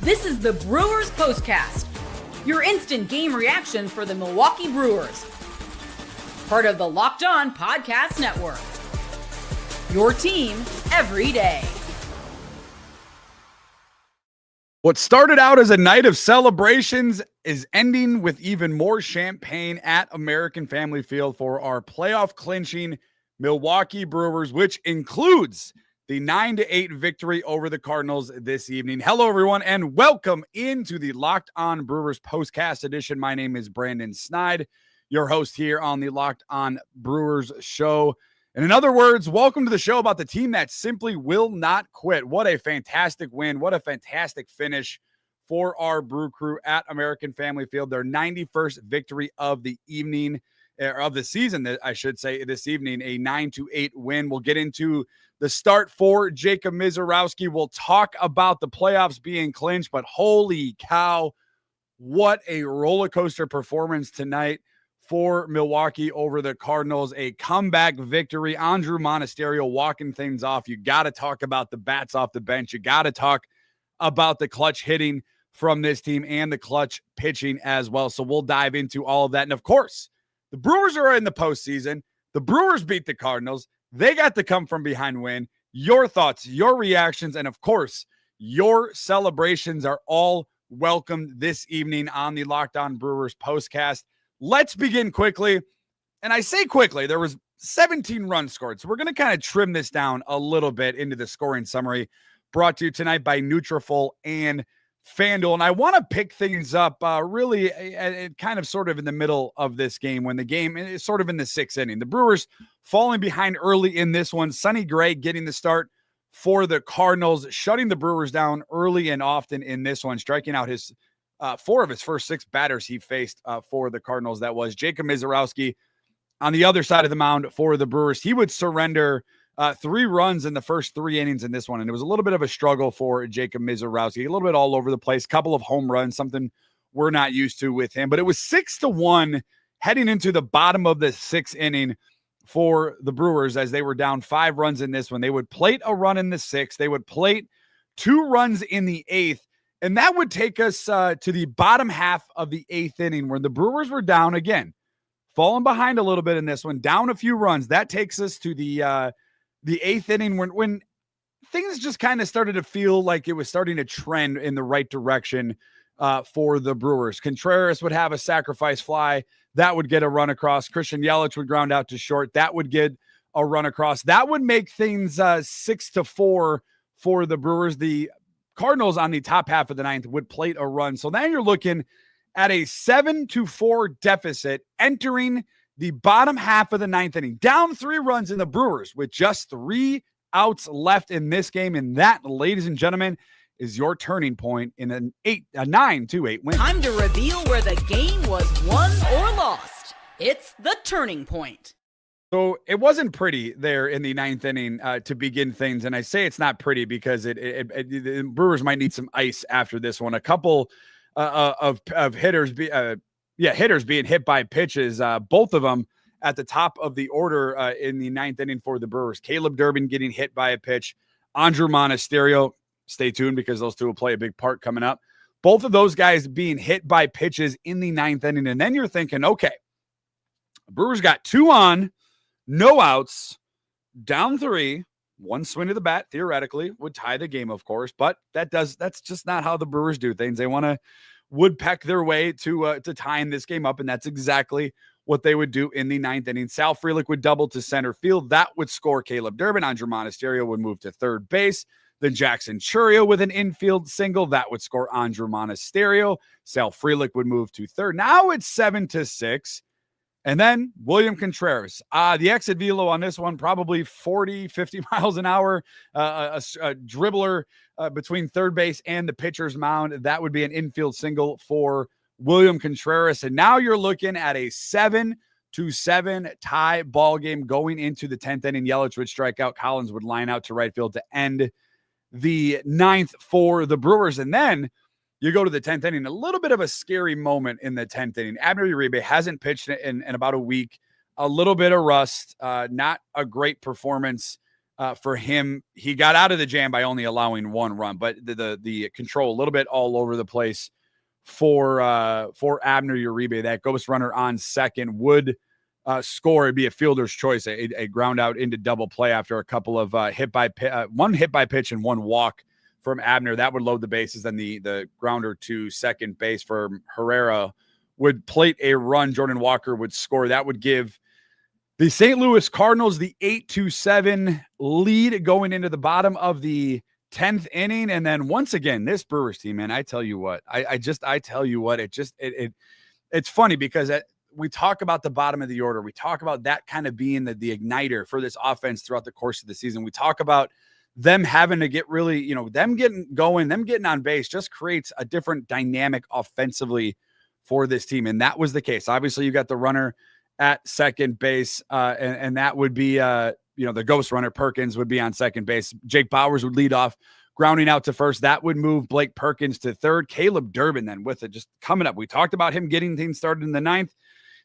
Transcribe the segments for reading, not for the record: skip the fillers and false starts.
This is the Brewers POSTCAST, your instant game reaction for the Milwaukee Brewers. Part of the Locked On Podcast Network. Your team every day. What started out as a night of celebrations is ending with even more champagne at American Family Field for our playoff clinching Milwaukee Brewers, which includes the 9-8 victory over the Cardinals this evening. Hello, everyone, and welcome into the Locked On Brewers Postcast edition. My name is Brandon Snide, your host here on the Locked On Brewers show. And in other words, welcome to the show about the team that simply will not quit. What a fantastic win. What a fantastic finish for our Brew Crew at American Family Field. Their 91st victory of the evening, or of the season, I should say, this evening, a 9-8 win. We'll get into the start for Jacob Misiorowski. We'll talk about the playoffs being clinched, but holy cow, what a roller coaster performance tonight for Milwaukee over the Cardinals. A comeback victory. Andruw Monasterio walking things off. You got to talk about the bats off the bench. You got to talk about the clutch hitting from this team and the clutch pitching as well. So we'll dive into all of that. And of course, the Brewers are in the postseason. The Brewers beat the Cardinals. They got the come from behind win. Your thoughts, your reactions, and of course, your celebrations are all welcome this evening on the Locked On Brewers Postcast. Let's begin quickly. And I say quickly, there was 17 runs scored. So we're going to kind of trim this down a little bit into the scoring summary brought to you tonight by Nutrafol and FanDuel. And I want to pick things up really kind of sort of in the middle of this game when the game is sort of in the sixth inning. The Brewers falling behind early in this one. Sonny Gray getting the start for the Cardinals, shutting the Brewers down early and often in this one, striking out his four of his first six batters he faced for the Cardinals. That was Jacob Misiorowski on the other side of the mound for the Brewers. He would surrender 3 runs in the first 3 innings in this one. And it was a little bit of a struggle for Jacob Misiorowski, a little bit all over the place, couple of home runs, something we're not used to with him. But it was 6-1 heading into the bottom of the 6th inning for the Brewers as they were down 5 runs in this one. They would plate a run in the 6th. They would plate 2 runs in the 8th. And that would take us to the bottom half of the 8th inning where the Brewers were down again, falling behind a little bit in this one, down a few runs. That takes us to the 8th inning when things just kind of started to feel like it was starting to trend in the right direction for the Brewers. Contreras would have a sacrifice fly. That would get a run across. Christian Yelich would ground out to short. That would get a run across. That would make things 6-4 for the Brewers. The Cardinals on the top half of the 9th would plate a run. So now you're looking at a 7-4 deficit entering the bottom half of the 9th inning, down 3 runs in the Brewers with just 3 outs left in this game. And that, ladies and gentlemen, is your turning point in a 9-8 win. Time to reveal where the game was won or lost. It's the turning point. So it wasn't pretty there in the 9th inning to begin things. And I say it's not pretty because the Brewers might need some ice after this one. A couple of hitters hitters being hit by pitches, both of them at the top of the order in the 9th inning for the Brewers. Caleb Durbin getting hit by a pitch. Andruw Monasterio, stay tuned because those two will play a big part coming up. Both of those guys being hit by pitches in the 9th inning. And then you're thinking, okay, Brewers got 2 on, no outs, down 3. 1 swing of the bat theoretically would tie the game, of course, but that's just not how the Brewers do things. They want to woodpeck their way to tying this game up, and that's exactly what they would do in the 9th inning. Sal Frelick would double to center field. That would score Caleb Durbin. Andruw Monasterio would move to third base. Then Jackson Chourio with an infield single. That would score Andruw Monasterio. Sal Frelick would move to third. Now it's 7-6. And then William Contreras, the exit velo on this one, probably 40, 50 miles an hour, a dribbler between third base and the pitcher's mound. That would be an infield single for William Contreras. And now you're looking at a 7-7 tie ball game going into the 10th inning. Yelich would strike out. Collins would line out to right field to end the 9th for the Brewers. And then you go to the 10th inning, a little bit of a scary moment in the 10th inning. Abner Uribe hasn't pitched in about a week, a little bit of rust, not a great performance for him. He got out of the jam by only allowing 1 run, but the control a little bit all over the place for Abner Uribe. That ghost runner on second would score. It'd be a fielder's choice, a ground out into double play after a couple of one hit by pitch and 1 walk from Abner. That would load the bases. Then the grounder to second base for Herrera would plate a run. Jordan Walker would score. That would give the St. Louis Cardinals the 8-7 lead going into the bottom of the 10th inning. And then once again, this Brewers team, man, I tell you what, it's funny because we talk about the bottom of the order. We talk about that kind of being the igniter for this offense throughout the course of the season. We talk about them having to get really, them getting going, them getting on base just creates a different dynamic offensively for this team. And that was the case. Obviously, you got the runner at second base, and that would be, the ghost runner Perkins would be on second base. Jake Bauers would lead off, grounding out to first. That would move Blake Perkins to third. Caleb Durbin then with it just coming up. We talked about him getting things started in the 9th.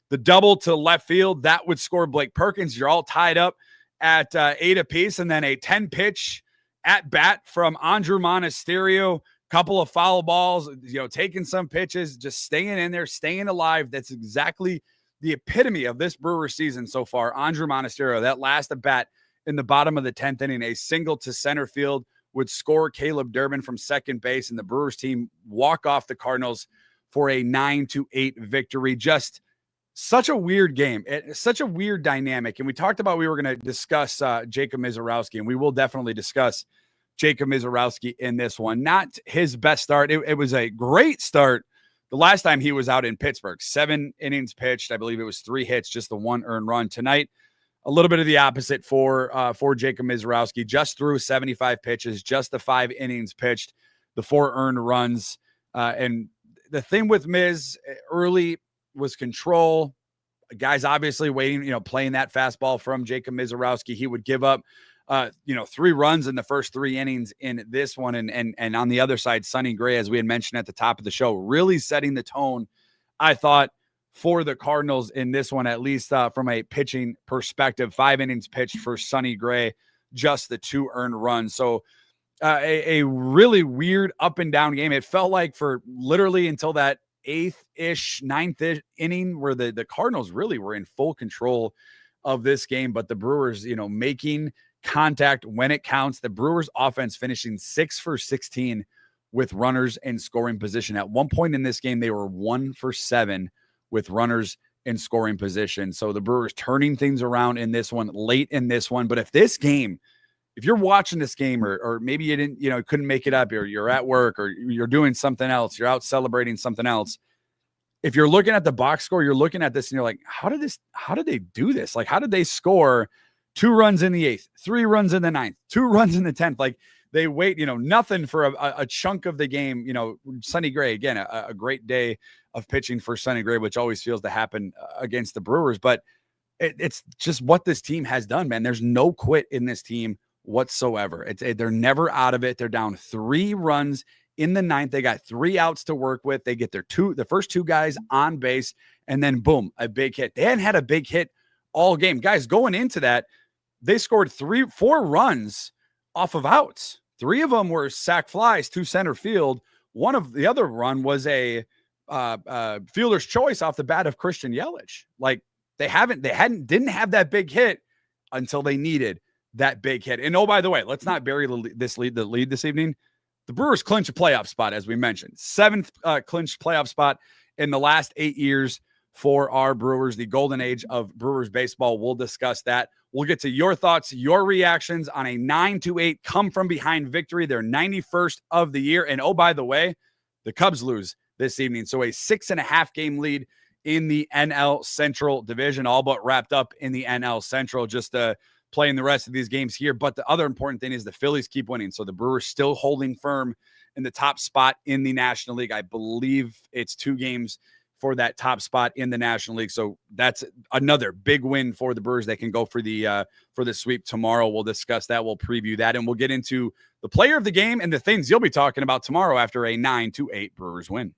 The double to left field, that would score Blake Perkins. You're all tied up at 8 apiece, and then a 10-pitch at bat from Andruw Monasterio. Couple of foul balls, taking some pitches, just staying in there, staying alive. That's exactly the epitome of this Brewers season so far. Andruw Monasterio, that last at bat in the bottom of the 10th inning, a single to center field would score Caleb Durbin from second base, and the Brewers team walk off the Cardinals for a 9-8 victory. Just such a weird game. It's such a weird dynamic. And we talked about we were going to discuss Jacob Misiorowski, and we will definitely discuss Jacob Misiorowski in this one. Not his best start. It was a great start the last time he was out in Pittsburgh. 7 innings pitched. I believe it was 3 hits, just the 1 earned run. Tonight, a little bit of the opposite for Jacob Misiorowski. Just threw 75 pitches, just the 5 innings pitched, the 4 earned runs. And the thing with Miz early was control. Guys obviously waiting, playing that fastball from Jacob Misiorowski. He would give up 3 runs in the first 3 innings in this one. And on the other side, Sonny Gray, as we had mentioned at the top of the show, really setting the tone, I thought, for the Cardinals in this one, at least from a pitching perspective. 5 innings pitched for Sonny Gray, just the 2 earned runs. So a really weird up and down game. It felt like for literally until that 8th-ish, 9th inning where the Cardinals really were in full control of this game. But the Brewers, making contact when it counts. The Brewers offense finishing 6 for 16 with runners in scoring position. At one point in this game, they were 1 for 7 with runners in scoring position. So the Brewers turning things around in this one, late in this one. But if you're watching this game or maybe you didn't, couldn't make it up, or you're at work or you're doing something else, you're out celebrating something else. If you're looking at the box score, you're looking at this and you're like, how did they do this? Like, how did they score 2 runs in the 8th, 3 runs in the 9th, 2 runs in the 10th? Like, they wait, nothing for a chunk of the game. Sonny Gray, again, a great day of pitching for Sonny Gray, which always feels to happen against the Brewers. But it's just what this team has done, man. There's no quit in this team whatsoever. They're never out of it. They're down 3 runs in the 9th. They got 3 outs to work with. They get the first 2 guys on base, and then boom, a big hit. They hadn't had a big hit all game. Guys, going into that, they scored 4 runs off of outs. 3 of them were sac flies to center field. One of the other run was a fielder's choice off the bat of Christian Yelich. Like, didn't have that big hit until they needed that big hit. And oh, by the way, let's not bury the lead this evening. The Brewers clinch a playoff spot, as we mentioned. 7th clinched playoff spot in the last 8 years for our Brewers, the golden age of Brewers baseball. We'll discuss that. We'll get to your thoughts, your reactions on a 9-8 come from behind victory, their 91st of the year. And oh, by the way, the Cubs lose this evening. So a 6.5 game lead in the NL Central division, all but wrapped up in the NL Central, just playing the rest of these games here. But the other important thing is the Phillies keep winning. So the Brewers still holding firm in the top spot in the National League. I believe it's 2 games for that top spot in the National League. So that's another big win for the Brewers. They can go for the sweep tomorrow. We'll discuss that. We'll preview that, and we'll get into the player of the game and the things you'll be talking about tomorrow after a 9-8 Brewers win.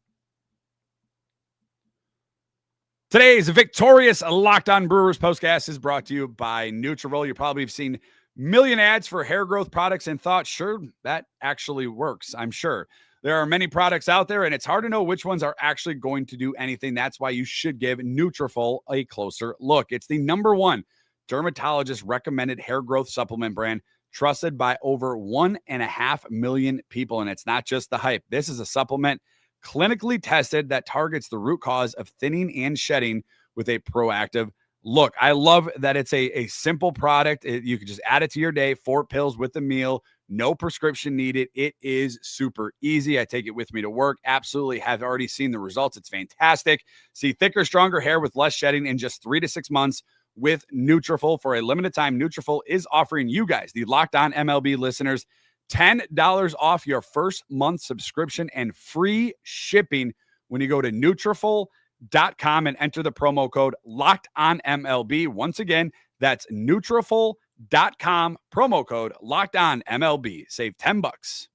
Today's victorious Locked On Brewers postcast is brought to you by Nutravolt. You probably have seen million ads for hair growth products and thought, sure, that actually works. I'm sure. There are many products out there, and it's hard to know which ones are actually going to do anything. That's why you should give Nutrafol a closer look. It's the #1 dermatologist recommended hair growth supplement brand, trusted by over 1.5 million people. And it's not just the hype. This is a supplement clinically tested that targets the root cause of thinning and shedding with a proactive look. I love that it's a simple product. You can just add it to your day, 4 pills with the meal, no prescription needed. It is super easy. I take it with me to work. Absolutely have already seen the results. It's fantastic. See thicker, stronger hair with less shedding in just 3 to 6 months with Nutrafol. For a limited time, Nutrafol is offering you guys, the Locked On MLB listeners, $10 off your first month subscription and free shipping when you go to Nutrafol.com and enter the promo code LOCKEDONMLB. Once again, that's Nutrafol.com, promo code LOCKEDONMLB. Save $10.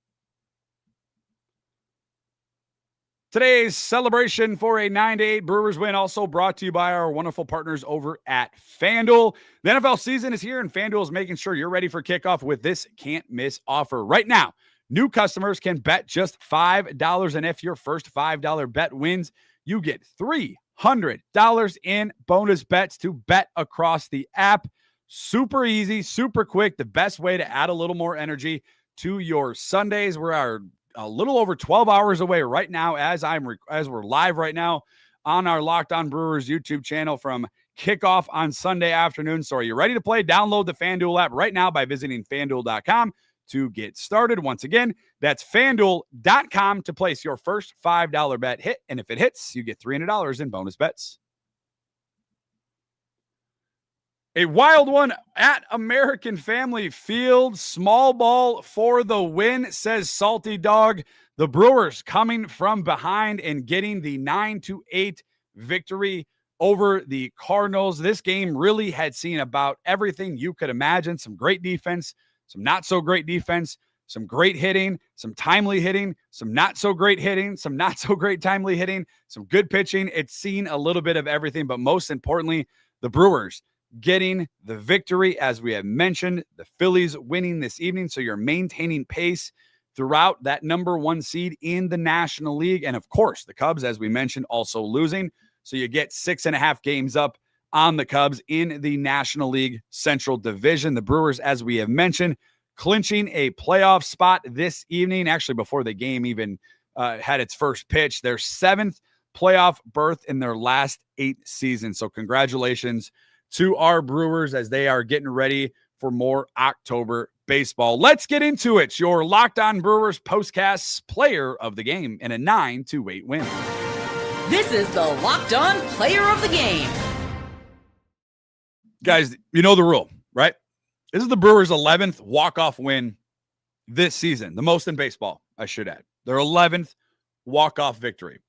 Today's celebration for a 9-8 Brewers win also brought to you by our wonderful partners over at FanDuel. The NFL season is here, and FanDuel is making sure you're ready for kickoff with this can't-miss offer. Right now, new customers can bet just $5, and if your first $5 bet wins, you get $300 in bonus bets to bet across the app. Super easy, super quick. The best way to add a little more energy to your Sundays. We're a little over 12 hours away right now as we're live right now on our Locked On Brewers YouTube channel from kickoff on Sunday afternoon. So are you ready to play? Download the FanDuel app right now by visiting FanDuel.com to get started. Once again, that's FanDuel.com to place your first $5 bet hit. And if it hits, you get $300 in bonus bets. A wild one at American Family Field. Small ball for the win, says Salty Dog. The Brewers coming from behind and getting the 9-8 victory over the Cardinals. This game really had seen about everything you could imagine. Some great defense, some not so great defense, some great hitting, some timely hitting, some not so great hitting, some not so great timely hitting, some good pitching. It's seen a little bit of everything, but most importantly, the Brewers getting the victory. As we have mentioned, the Phillies winning this evening. So you're maintaining pace throughout that #1 seed in the National League. And of course, the Cubs, as we mentioned, also losing. So you get 6.5 games up on the Cubs in the National League Central Division. The Brewers, as we have mentioned, clinching a playoff spot this evening. Actually, before the game even had its first pitch, their 7th playoff berth in their last 8 seasons. So congratulations to our Brewers as they are getting ready for more October baseball. Let's get into it. Your Locked On Brewers postcast player of the game in a 9-8 win. This is the Locked On Player of the Game. Guys, you know the rule, right? This is the Brewers' 11th walk-off win this season, the most in baseball, I should add. Their 11th walk-off victory.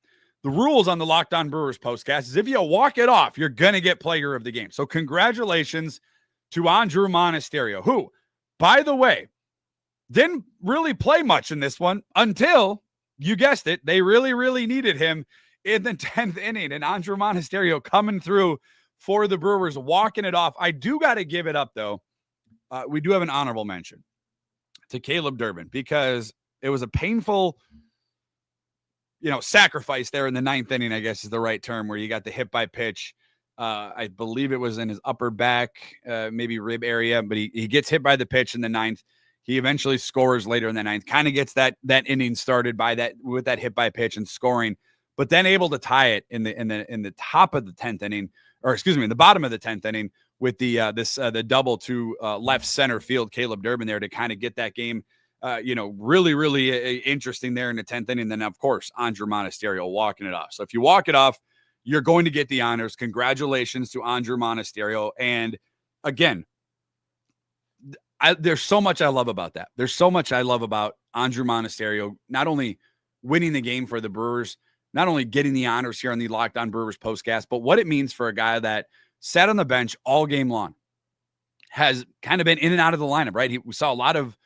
The rules on the Locked On Brewers postcast is if you walk it off, you're going to get player of the game. So congratulations to Andruw Monasterio, who, by the way, didn't really play much in this one until, you guessed it, they really, really needed him in the 10th inning. And Andruw Monasterio coming through for the Brewers, walking it off. I do got to give it up, though. We do have an honorable mention to Caleb Durbin because it was a painful sacrifice there in the 9th inning, I guess is the right term, where you got the hit by pitch. I believe it was in his upper back, maybe rib area, but he gets hit by the pitch in the 9th. He eventually scores later in the 9th, kind of gets that inning started with that hit by pitch and scoring, but then able to tie it in the top of the 10th inning, or excuse me, in the bottom of the 10th inning with the double to left center field, Caleb Durbin there to kind of get that game really, really interesting there in the 10th inning. And then, of course, Andruw Monasterio walking it off. So if you walk it off, you're going to get the honors. Congratulations to Andruw Monasterio. And again, there's so much I love about that. There's so much I love about Andruw Monasterio, not only winning the game for the Brewers, not only getting the honors here on the Locked On Brewers postcast, but what it means for a guy that sat on the bench all game long, has kind of been in and out of the lineup, right? We saw a lot of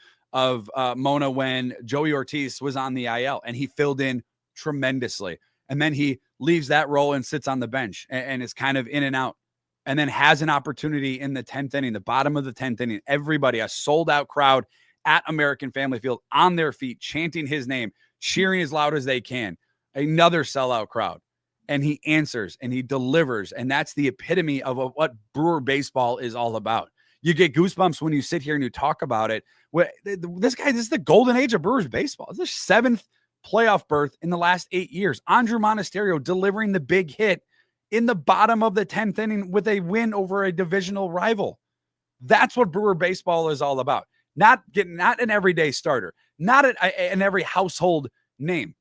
Mona when Joey Ortiz was on the IL, and he filled in tremendously. And then he leaves that role and sits on the bench and is kind of in and out and then has an opportunity in the 10th inning, the bottom of the 10th inning, everybody, a sold-out crowd at American Family Field on their feet, chanting his name, cheering as loud as they can, another sellout crowd. And he answers and he delivers. And that's the epitome of what Brewer baseball is all about. You get goosebumps when you sit here and you talk about it. This is the golden age of Brewers baseball. It's the 7th playoff berth in the last 8 years. Andruw Monasterio delivering the big hit in the bottom of the 10th inning with a win over a divisional rival. That's what Brewer baseball is all about. Not an everyday starter, not an every household name.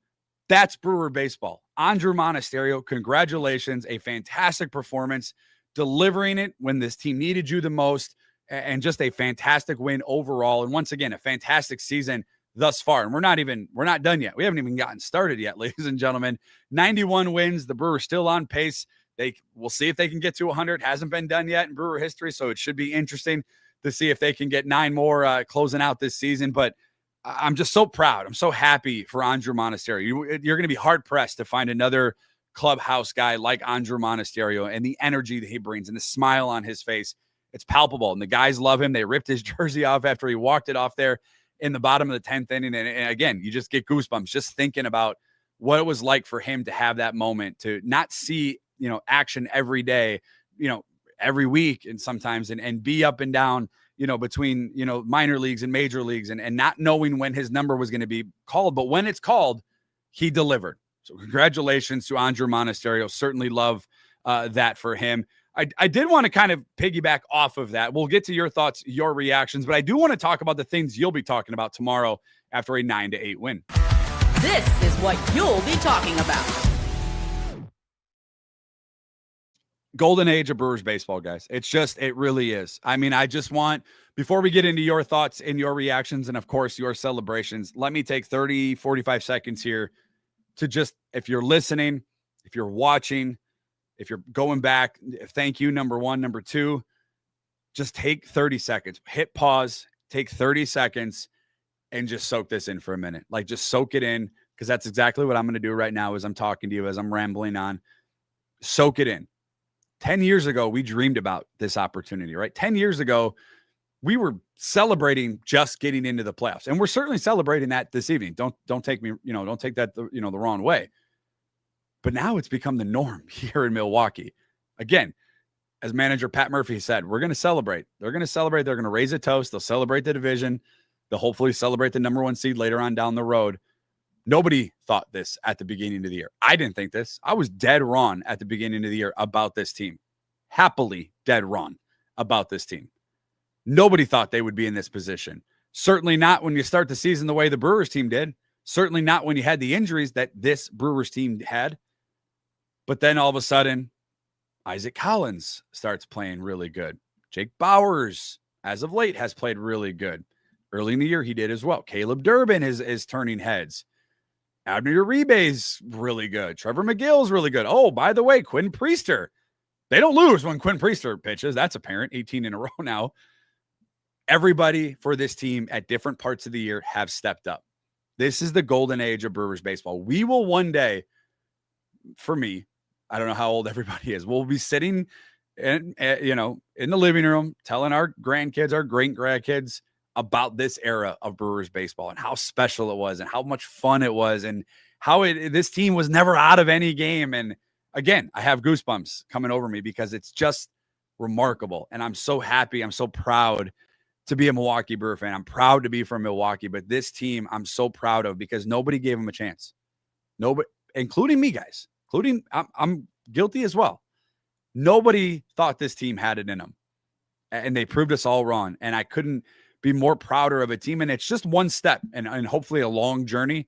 That's Brewer baseball. Andruw Monasterio, congratulations. A fantastic performance, delivering it when this team needed you the most, and just a fantastic win overall. And once again, a fantastic season thus far. And we're not done yet. We haven't even gotten started yet, ladies and gentlemen. 91 wins. The Brewers still on pace. We'll see if they can get to 100. Hasn't been done yet in Brewer history, so it should be interesting to see if they can get 9 more closing out this season. But I'm just so proud. I'm so happy for Andruw Monasterio. You're going to be hard-pressed to find another clubhouse guy like Andruw Monasterio, and the energy that he brings and the smile on his face. It's palpable, and the guys love him. They ripped his jersey off after he walked it off there in the bottom of the 10th inning. And again, you just get goosebumps just thinking about what it was like for him to have that moment, to not see, action every day, every week, and sometimes, and be up and down, between, minor leagues and major leagues, and not knowing when his number was going to be called. But when it's called, he delivered. So congratulations to Andruw Monasterio. Certainly love that for him. I did want to kind of piggyback off of that. We'll get to your thoughts, your reactions, but I do want to talk about the things you'll be talking about tomorrow after a 9-8 win. This is what you'll be talking about. Golden age of Brewers baseball, guys. It really is. I mean, I just want, before we get into your thoughts and your reactions and, of course, your celebrations, let me take 30, 45 seconds here to just, if you're listening, if you're watching, if you're going back, thank you, number one. Number two, just take 30 seconds. Hit pause, take 30 seconds, and just soak this in for a minute. Like, just soak it in, because that's exactly what I'm going to do right now as I'm talking to you, as I'm rambling on. Soak it in. 10 years ago, we dreamed about this opportunity, right? 10 years ago, we were celebrating just getting into the playoffs. And we're certainly celebrating that this evening. Don't take me, don't take that, the wrong way. But now it's become the norm here in Milwaukee. Again, as manager Pat Murphy said, we're going to celebrate. They're going to celebrate. They're going to raise a toast. They'll celebrate the division. They'll hopefully celebrate the number 1 seed later on down the road. Nobody thought this at the beginning of the year. I didn't think this. I was dead wrong at the beginning of the year about this team. Happily dead wrong about this team. Nobody thought they would be in this position. Certainly not when you start the season the way the Brewers team did. Certainly not when you had the injuries that this Brewers team had. But then all of a sudden, Isaac Collins starts playing really good. Jake Bauers, as of late, has played really good. Early in the year, he did as well. Caleb Durbin is turning heads. Abner Uribe's really good. Trevor McGill's really good. Oh, by the way, Quinn Priester. They don't lose when Quinn Priester pitches. That's apparent. 18 in a row now. Everybody for this team at different parts of the year have stepped up. This is the golden age of Brewers baseball. We will one day, for me, I don't know how old everybody is, we'll be sitting in the living room telling our grandkids, our great-grandkids about this era of Brewers baseball and how special it was and how much fun it was and how this team was never out of any game. And again, I have goosebumps coming over me because it's just remarkable. And I'm so happy. I'm so proud to be a Milwaukee Brewer fan. I'm proud to be from Milwaukee, but this team I'm so proud of because nobody gave them a chance. Nobody, including me, guys, I'm guilty as well. Nobody thought this team had it in them, and they proved us all wrong. And I couldn't be more prouder of a team. And it's just one step and hopefully a long journey.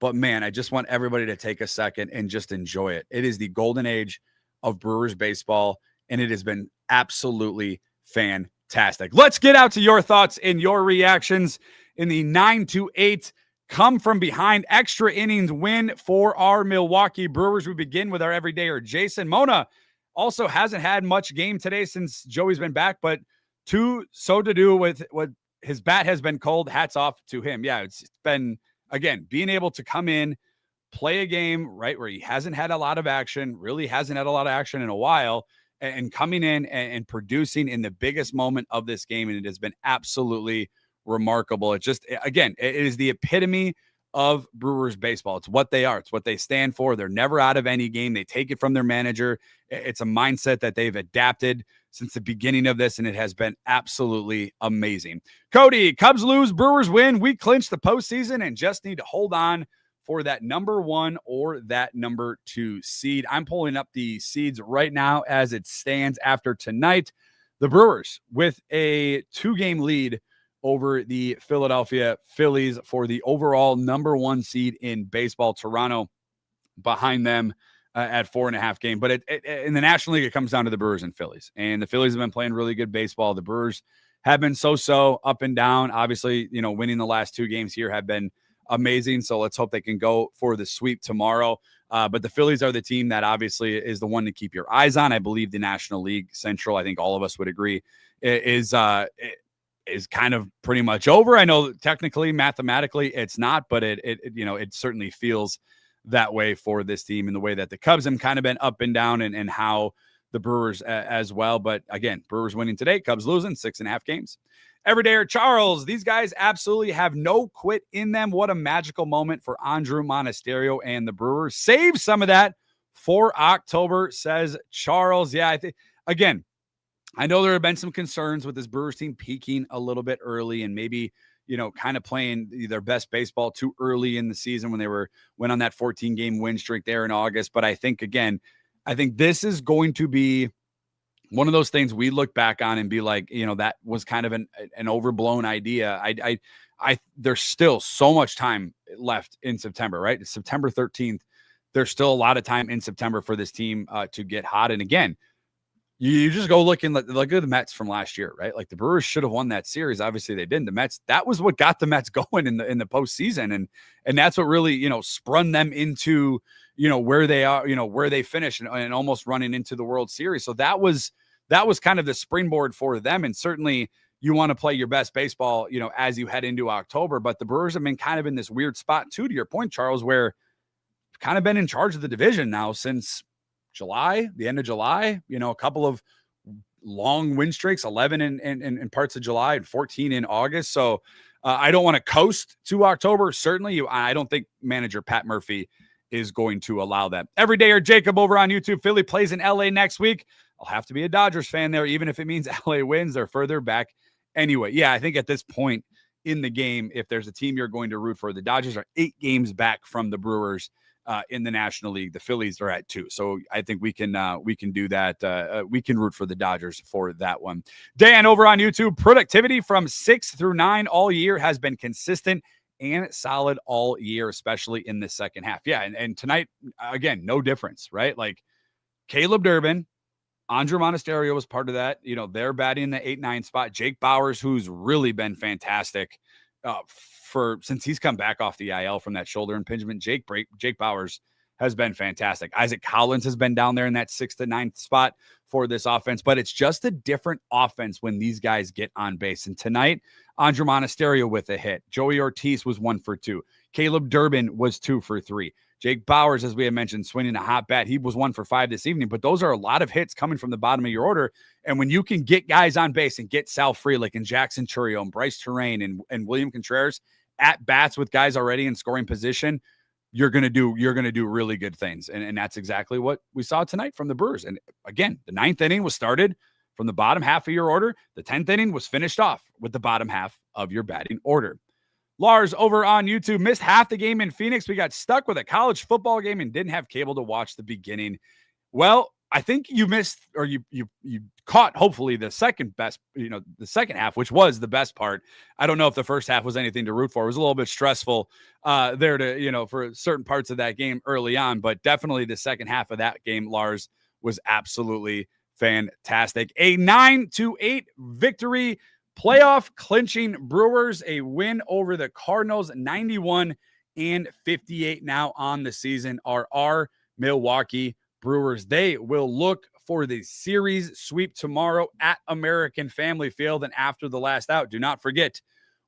But man, I just want everybody to take a second and just enjoy it. It is the golden age of Brewers baseball, and it has been absolutely fantastic. Let's get out to your thoughts and your reactions in the 9-8 come from behind extra innings win for our Milwaukee Brewers. We begin with our everydayer, Jason Mona. Also hasn't had much game today since Joey's been back, but to do with what his bat has been cold. Hats off to him. Yeah, it's been, again, being able to come in, play a game, right, where he hasn't had a lot of action, really hasn't had a lot of action in a while, and coming in and producing in the biggest moment of this game. And it has been absolutely remarkable. It just, again, it is the epitome of Brewers baseball. It's what they are. It's what they stand for. They're never out of any game. They take it from their manager. It's a mindset that they've adapted since the beginning of this, and it has been absolutely amazing. Cody, Cubs lose, Brewers win. We clinch the postseason and just need to hold on for that number 1 or that number 2 seed. I'm pulling up the seeds right now as it stands after tonight. The Brewers with a 2-game lead over the Philadelphia Phillies for the overall number 1 seed in baseball. Toronto behind them at 4.5 game. But in the National League, it comes down to the Brewers and Phillies. And the Phillies have been playing really good baseball. The Brewers have been so up and down. Obviously, winning the last 2 games here have been amazing. So let's hope they can go for the sweep tomorrow. But the Phillies are the team that obviously is the one to keep your eyes on. I believe the National League Central, I think all of us would agree, is kind of pretty much over. I know technically, mathematically, it's not, but it certainly feels that way for this team, in the way that the Cubs have kind of been up and down, and how the Brewers as well. But again, Brewers winning today, Cubs losing 6.5 games. Everydayer Charles, these guys absolutely have no quit in them. What a magical moment for Andruw Monasterio and the Brewers. Save some of that for October, says Charles. Yeah, I think, again, I know there have been some concerns with this Brewers team peaking a little bit early and maybe, kind of playing their best baseball too early in the season when they went on that 14-game win streak there in August. But I think this is going to be one of those things we look back on and be like, that was kind of an overblown idea. There's still so much time left in September, right? It's September 13th. There's still a lot of time in September for this team to get hot. And again, you just go look at the Mets from last year, right? Like the Brewers should have won that series. Obviously they didn't. The Mets, that was what got the Mets going in the postseason. And that's what really, sprung them into, where they are, where they finished and almost running into the World Series. So that was kind of the springboard for them. And certainly you want to play your best baseball, as you head into October. But the Brewers have been kind of in this weird spot too, to your point, Charles, where kind of been in charge of the division now since July, the end of July, a couple of long win streaks, 11 in parts of July and 14 in August. So I don't want to coast to October. Certainly, I don't think manager Pat Murphy is going to allow that. Everydayer Jacob over on YouTube. Philly plays in LA next week. I'll have to be a Dodgers fan there, even if it means LA wins. They're further back anyway. Yeah, I think at this point in the game, if there's a team you're going to root for, the Dodgers are 8 games back from the Brewers in the National League. The Phillies are at 2. So I think we can do that. We can root for the Dodgers for that one. Dan over on YouTube, productivity from 6 through 9 all year has been consistent and solid all year, especially in the second half. Yeah. And tonight, again, no difference, right? Like Caleb Durbin, Andruw Monasterio was part of that. They're batting in the 8-9 spot. Jake Bauers, who's really been fantastic since he's come back off the IL from that shoulder impingement. Jake Bauers has been fantastic. Isaac Collins has been down there in that 6th to 9th spot for this offense, but it's just a different offense when these guys get on base. And tonight, Andruw Monasterio with a hit. Joey Ortiz was 1 for 2. Caleb Durbin was 2 for 3. Jake Bauers, as we had mentioned, swinging a hot bat. He was 1 for 5 this evening, but those are a lot of hits coming from the bottom of your order. And when you can get guys on base and get Sal Frelick and Jackson Churio and Bryce Terrain and William Contreras at bats with guys already in scoring position, you're going to do really good things. And that's exactly what we saw tonight from the Brewers. And again, the 9th inning was started from the bottom half of your order. The 10th inning was finished off with the bottom half of your batting order. Lars over on YouTube missed half the game in Phoenix. We got stuck with a college football game and didn't have cable to watch the beginning. Well, I think you missed, or you caught, hopefully, the second best, the second half, which was the best part. I don't know if the first half was anything to root for. It was a little bit stressful there to, for certain parts of that game early on, but definitely the second half of that game, Lars, was absolutely fantastic. A 9-8 victory. Playoff clinching Brewers, a win over the Cardinals, 91-58 now on the season are our Milwaukee Brewers. They will look for the series sweep tomorrow at American Family Field. And after the last out, do not forget,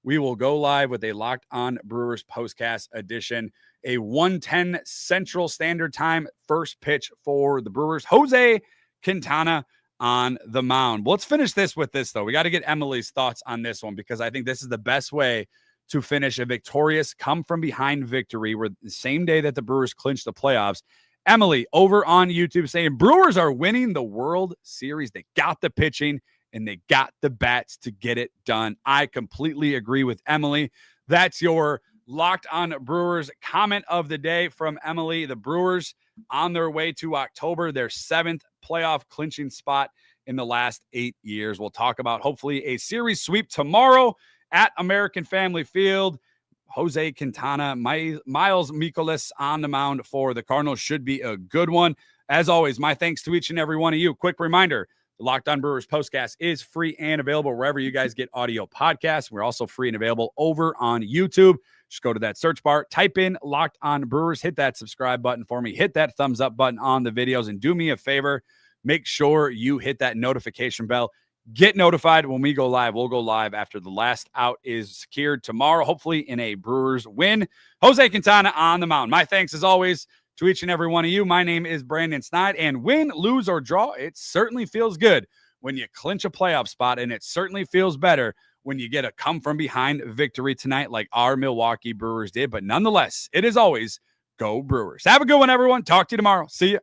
we will go live with a Locked On Brewers postcast edition, a 1:10 Central Standard Time first pitch for the Brewers. Jose Quintana on the mound. Let's finish this with this, though. We got to get Emily's thoughts on this one because I think this is the best way to finish a victorious come-from-behind victory. Where the same day that the Brewers clinched the playoffs, Emily over on YouTube saying, Brewers are winning the World Series. They got the pitching and they got the bats to get it done. I completely agree with Emily. That's your Locked On Brewers comment of the day from Emily. The Brewers on their way to October, their 7th playoff clinching spot in the last 8 years. We'll talk about hopefully a series sweep tomorrow at American Family Field. Jose Quintana, Miles Mikolas on the mound for the Cardinals should be a good one. As always, my thanks to each and every one of you. Quick reminder, the Locked On Brewers postcast is free and available wherever you guys get audio podcasts. We're also free and available over on YouTube. Just go to that search bar, type in Locked On Brewers, hit that subscribe button for me, hit that thumbs up button on the videos, and do me a favor, make sure you hit that notification bell. Get notified when we go live. We'll go live after the last out is secured tomorrow, hopefully in a Brewers win. Jose Quintana on the mound. My thanks, as always, to each and every one of you. My name is Brandon Snide, and win, lose, or draw, it certainly feels good when you clinch a playoff spot, and it certainly feels better when you get a come-from-behind victory tonight like our Milwaukee Brewers did. But nonetheless, it is always go Brewers. Have a good one, everyone. Talk to you tomorrow. See ya.